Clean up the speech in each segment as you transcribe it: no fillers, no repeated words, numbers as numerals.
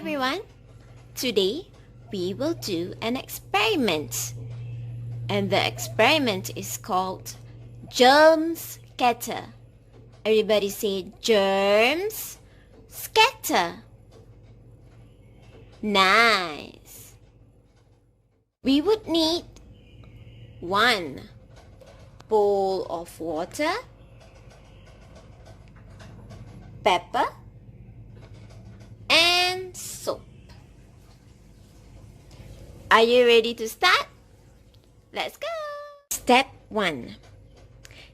everyone! Today we will do an experiment, and the experiment is called Germs Scatter. Everybody say Germs Scatter. Nice! We would need 1 bowl of water, pepper, and soap. Are you ready to start? Let's go! Step 1.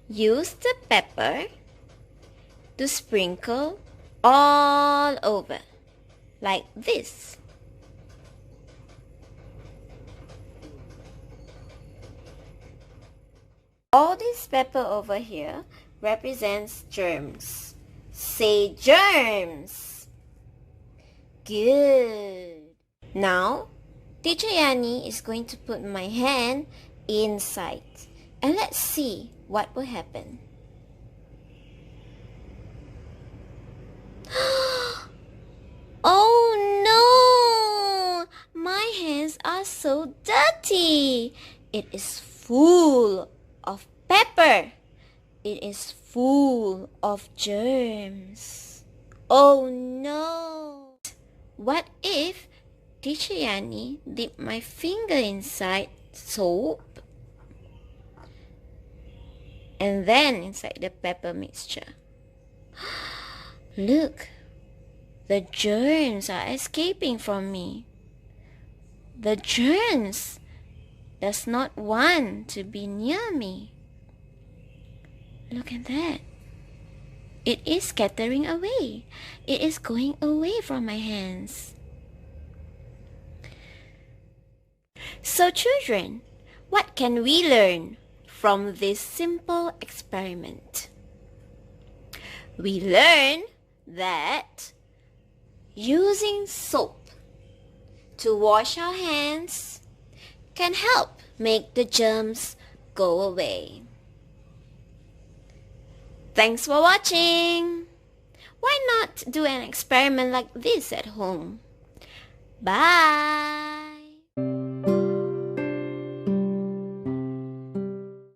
Use the pepper to sprinkle all over, like this. All this pepper over here represents germs. Say germs. Good. Now, Teacher Yani is going to put my hand inside. And let's see what will happen. Oh no! My hands are so dirty. It is full of pepper. It is full of germs. Oh no! What if Teacher Yani dipped my finger inside soap and then inside the pepper mixture? Look, the germs are escaping from me. The germs does not want to be near me. Look at that. It is scattering away. It is going away from my hands. So children, what can we learn from this simple experiment? We learn that using soap to wash our hands can help make the germs go away. Thanks for watching. Why not do an experiment like this at home? Bye.